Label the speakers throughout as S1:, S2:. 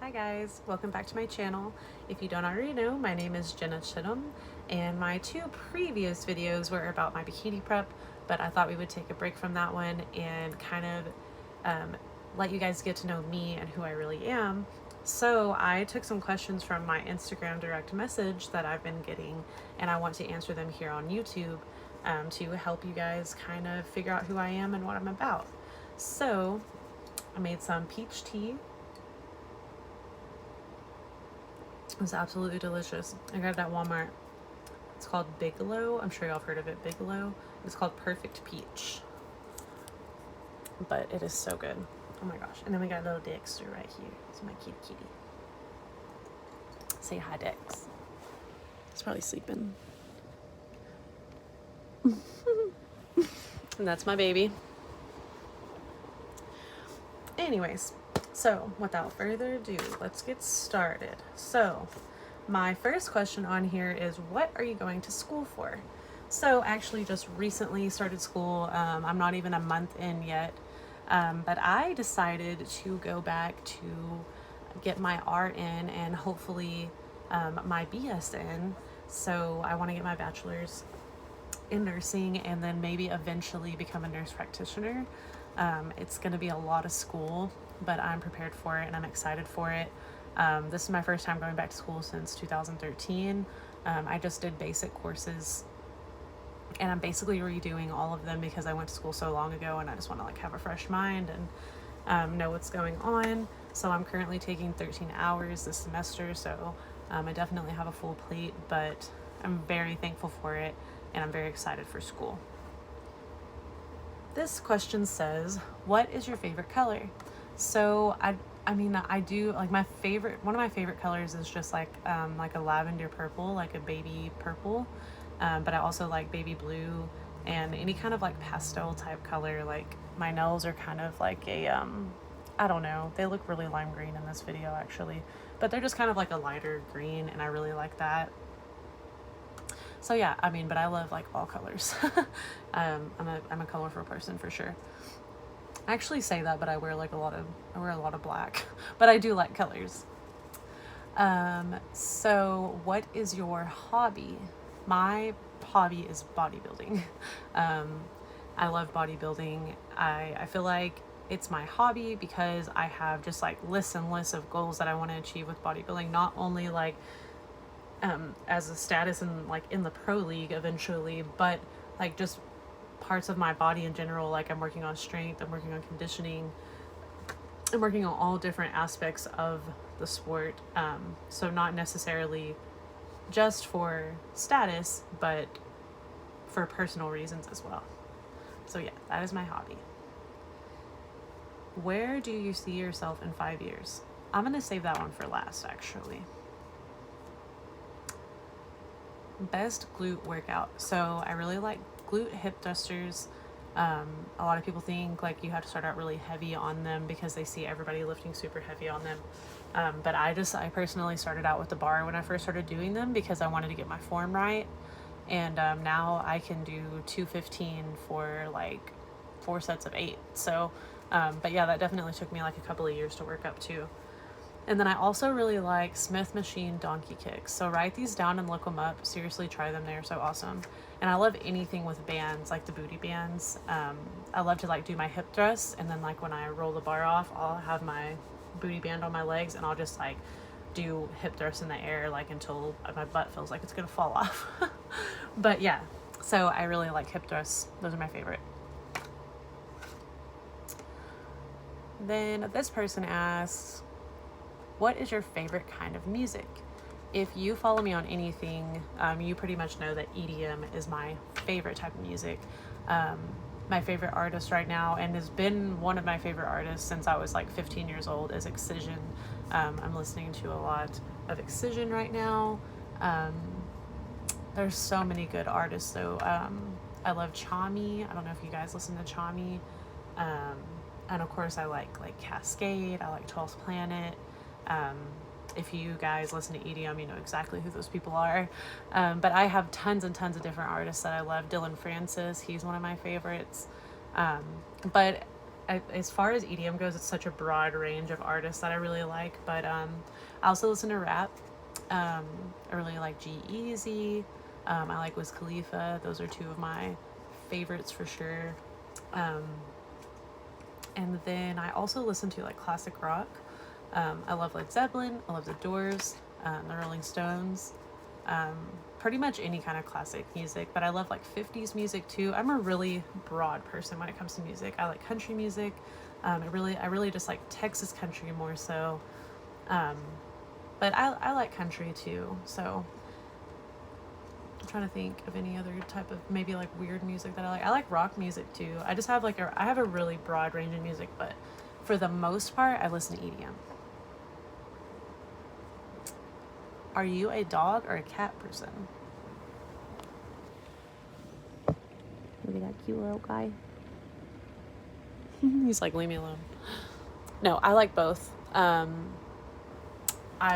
S1: Hi guys, welcome back to my channel. If you don't already know, my name is Jenna and my two previous videos were about my bikini prep, but I thought we would take a break from that one and kind of let you guys get to know me and who I really am. So I took some questions from my Instagram direct message that I've been getting, and I want to answer them here on YouTube to help you guys kind of figure out who I am and what I'm about. So I made some peach tea. It was absolutely delicious. I got it at Walmart. It's called Bigelow. I'm sure y'all have heard of it, Bigelow. It's called Perfect Peach. But it is so good. Oh my gosh. And then we got little Dexter right here. It's my kitty. Say hi, Dex. He's probably sleeping. And that's my baby. Anyways, so without further ado, let's get started. So my first question on here is, what are you going to school for? So actually just recently started school. I'm not even a month in yet, but I decided to go back to get my art in and hopefully my BS in. So I want to get my bachelor's in nursing and then maybe eventually become a nurse practitioner. It's going to be a lot of school, but I'm prepared for it and I'm excited for it. This is my first time going back to school since 2013. I just did basic courses and I'm basically redoing all of them because I went to school so long ago and I just want to have a fresh mind and know what's going on. So I'm currently taking 13 hours this semester, so I definitely have a full plate, but I'm very thankful for it and I'm very excited for school. This question says, what is your favorite color? So I mean, I do like one of my favorite colors is just like a lavender purple, like a baby purple. But I also like baby blue and any kind of like pastel type color. Like my nails are kind of like a, I don't know, they look really lime green in this video actually, but they're just kind of like a lighter green and I really like that. So yeah, I mean, but I love like all colors. I'm a colorful person for sure. I actually say that, but I wear a lot of black, but I do like colors. So what is your hobby? My hobby is bodybuilding. I love bodybuilding. I feel like it's my hobby because I have just like lists and lists of goals that I want to achieve with bodybuilding, not only like as a status and like in the pro league eventually, but like just parts of my body in general. Like I'm working on strength, I'm working on conditioning, I'm working on all different aspects of the sport. So not necessarily just for status, but for personal reasons as well. So yeah, that is my hobby. Where do you see yourself in 5 years? I'm gonna save that one for last actually. Best glute workout. So I really like glute hip thrusters. A lot of people think like you have to start out really heavy on them because they see everybody lifting super heavy on them. But I personally started out with the bar when I first started doing them because I wanted to get my form right. And now I can do 215 for like 4 sets of 8. So, but yeah, that definitely took me like a couple of years to work up to. And then I also really like Smith Machine donkey kicks. So write these down and look them up. Seriously, try them. They're so awesome. And I love anything with bands, like the booty bands. I love to like do my hip thrusts, and then like when I roll the bar off, I'll have my booty band on my legs and I'll just like do hip thrusts in the air like until my butt feels like it's gonna fall off. But yeah, so I really like hip thrusts. Those are my favorite. Then this person asks, what is your favorite kind of music? If you follow me on anything, you pretty much know that EDM is my favorite type of music. My favorite artist right now, and has been one of my favorite artists since I was like 15 years old, is Excision. I'm listening to a lot of Excision right now. There's so many good artists though. I love Chami. I don't know if you guys listen to Chami. And of course I like Cascade. I like 12th Planet. If you guys listen to EDM, you know exactly who those people are. But I have tons and tons of different artists that I love. Dylan Francis, he's one of my favorites. But as far as EDM goes, it's such a broad range of artists that I really like. But I also listen to rap. Um, I really like G-Eazy. I like Wiz Khalifa. Those are two of my favorites for sure. Um, and then I also listen to like classic rock. I love Led Zeppelin. I love the Doors, the Rolling Stones. Um, Pretty much any kind of classic music, but I love like 50s music too. I'm a really broad person when it comes to music. I like country music. I really just like Texas country more so. Um, but I like country too. So I'm trying to think of any other type of maybe like weird music that I like. I like rock music too. I just have I have a really broad range of music, but for the most part, I listen to EDM. Are you a dog or a cat person? Look at that cute little guy. He's like, leave me alone. No, I like both. I've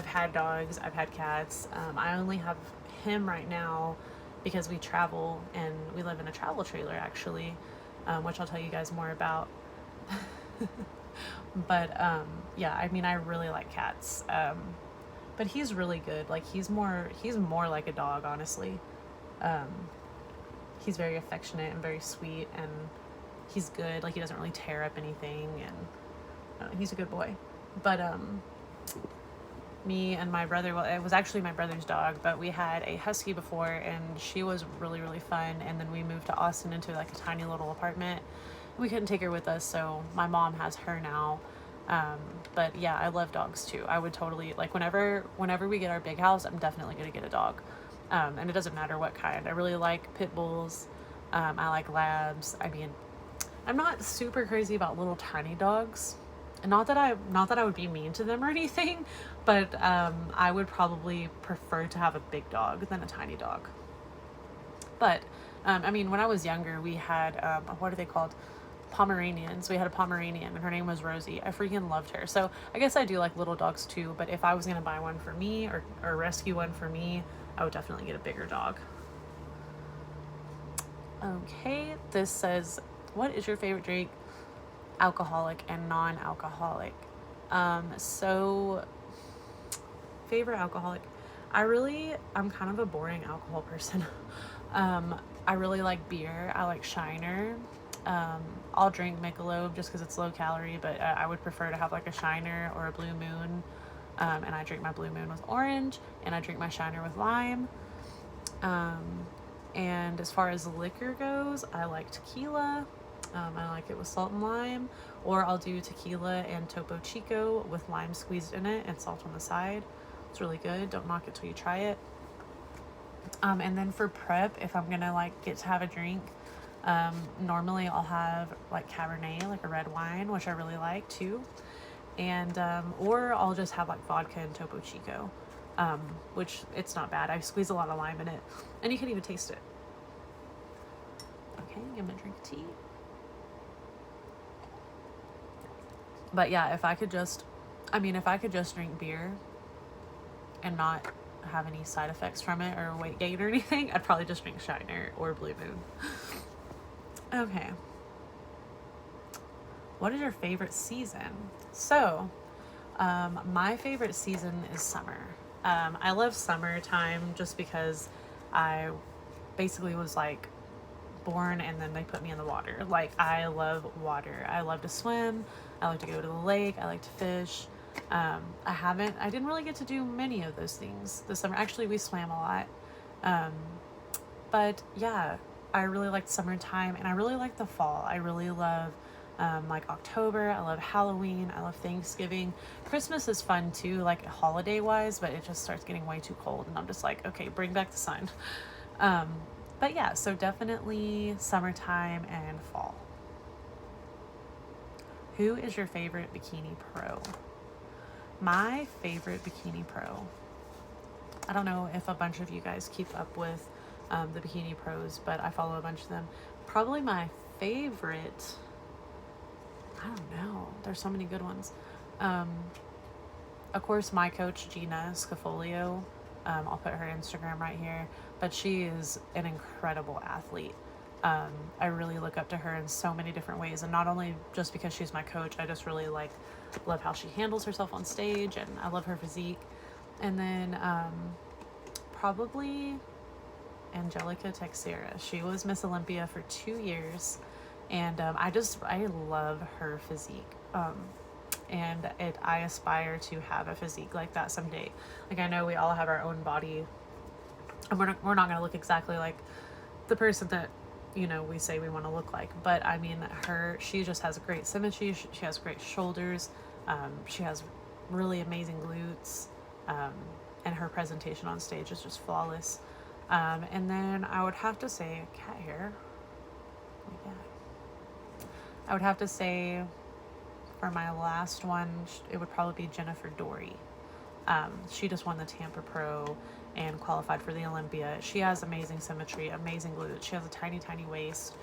S1: had dogs, I've had cats. I only have him right now because we travel and we live in a travel trailer actually, which I'll tell you guys more about. But yeah, I mean, I really like cats. But he's really good. Like he's more like a dog, honestly. Um, he's very affectionate and very sweet, and he's good. Like he doesn't really tear up anything, and he's a good boy. But me and my brother, well, it was actually my brother's dog, but we had a husky before, and she was really really fun. And then we moved to Austin into like a tiny little apartment. We couldn't take her with us, so my mom has her now. But yeah, I love dogs too. I would totally like whenever we get our big house, I'm definitely gonna get a dog. And it doesn't matter what kind. I really like pit bulls. I like labs. I mean, I'm not super crazy about little tiny dogs. Not that I would be mean to them or anything, but I would probably prefer to have a big dog than a tiny dog. But I mean, when I was younger, we had what are they called? Pomeranians. We had a Pomeranian and her name was Rosie. I freaking loved her. So I guess I do like little dogs too, but if I was gonna buy one for me or rescue one for me, I would definitely get a bigger dog. Okay, this says, what is your favorite drink? Alcoholic and non-alcoholic. So favorite alcoholic. I'm kind of a boring alcohol person. I really like beer. I like Shiner. I'll drink Michelob just because it's low calorie, but I would prefer to have like a Shiner or a Blue Moon. And I drink my Blue Moon with orange, and I drink my Shiner with lime. And as far as liquor goes, I like tequila. I like it with salt and lime, or I'll do tequila and Topo Chico with lime squeezed in it and salt on the side. It's really good. Don't knock it till you try it. And then for prep, if I'm gonna like get to have a drink, normally I'll have like Cabernet, like a red wine, which I really like too. And or I'll just have like vodka and Topo Chico, which it's not bad. I squeeze a lot of lime in it, and you can even taste it. Okay, I'm gonna drink tea. But yeah, if I could just drink beer and not have any side effects from it or weight gain or anything, I'd probably just drink Shiner or Blue Moon. Okay. What is your favorite season? So, my favorite season is summer. I love summertime just because I basically was like born and then they put me in the water. Like I love water. I love to swim. I like to go to the lake. I like to fish. I didn't really get to do many of those things this summer. Actually, we swam a lot. But yeah, I really like summertime and I really like the fall. I really love like October. I love Halloween. I love Thanksgiving. Christmas is fun too, like holiday wise, but it just starts getting way too cold and I'm just like, okay, bring back the sun. But yeah, so definitely summertime and fall. Who is your favorite bikini pro? My favorite bikini pro. I don't know if a bunch of you guys keep up with the bikini pros, but I follow a bunch of them. Probably my favorite, I don't know. There's so many good ones. Of course, my coach, Gina Scafolio. I'll put her Instagram right here. But she is an incredible athlete. I really look up to her in so many different ways, and not only just because she's my coach, I just really love how she handles herself on stage, and I love her physique. And then probably Angelica. She was Miss Olympia for 2 years, and I love her physique. And I aspire to have a physique like that someday. Like, I know we all have our own body, and we're not going to look exactly like the person that, you know, we say we want to look like. But I mean, she just has great symmetry. She has great shoulders. She has really amazing glutes. And her presentation on stage is just flawless. And then I would have to say, cat hair. Yeah. I would have to say, for my last one, it would probably be Jennifer Dory. She just won the Tampa Pro and qualified for the Olympia. She has amazing symmetry, amazing glutes. She has a tiny, tiny waist.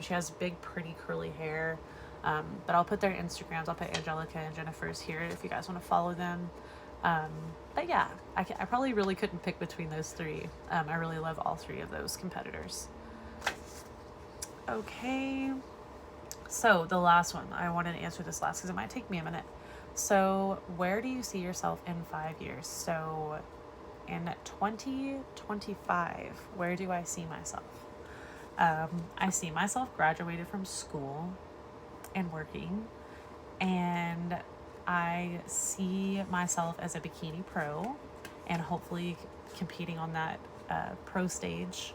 S1: She has big, pretty, curly hair. But I'll put their Instagrams. I'll put Angelica and Jennifer's here if you guys want to follow them. But yeah, I probably really couldn't pick between those three. I really love all three of those competitors. Okay. So the last one, I wanted to answer this last because it might take me a minute. So where do you see yourself in 5 years? So in 2025, where do I see myself? I see myself graduated from school and working, and I see myself as a bikini pro and hopefully competing on that pro stage.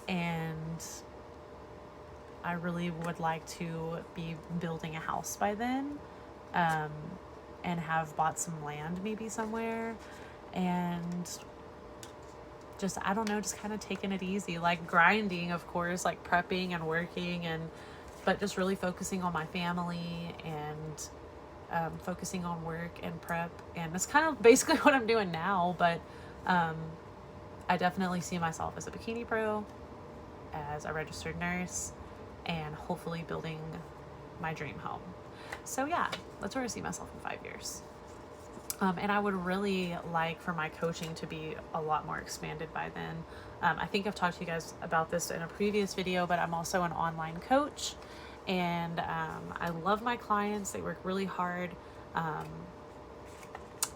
S1: And I really would like to be building a house by then, and have bought some land maybe somewhere, and just, I don't know, just kind of taking it easy, like grinding, of course, like prepping and working, but just really focusing on my family and focusing on work and prep. And it's kind of basically what I'm doing now, but I definitely see myself as a bikini pro, as a registered nurse, and hopefully building my dream home. So yeah, that's where I see myself in 5 years. And I would really like for my coaching to be a lot more expanded by then. I think I've talked to you guys about this in a previous video, but I'm also an online coach, and I love my clients. They work really hard.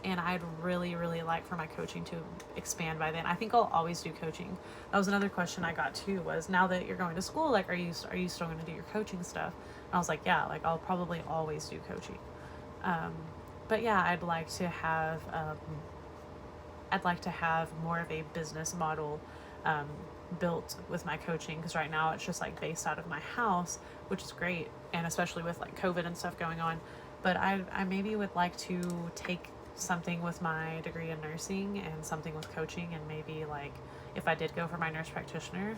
S1: And I'd really, really like for my coaching to expand by then. I think I'll always do coaching. That was another question I got too, was now that you're going to school, like, are you still going to do your coaching stuff? And I was like, yeah, like I'll probably always do coaching. But yeah, I'd like to have more of a business model built with my coaching, because right now it's just like based out of my house, which is great, and especially with like COVID and stuff going on. But I maybe would like to take something with my degree in nursing and something with coaching, and maybe like if I did go for my nurse practitioner,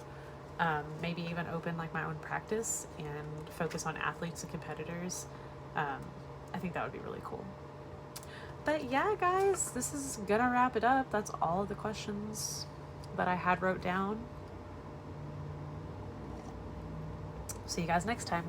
S1: maybe even open like my own practice and focus on athletes and competitors. I think that would be really cool. But yeah, guys, this is gonna wrap it up. That's all of the questions that I had wrote down. See you guys next time.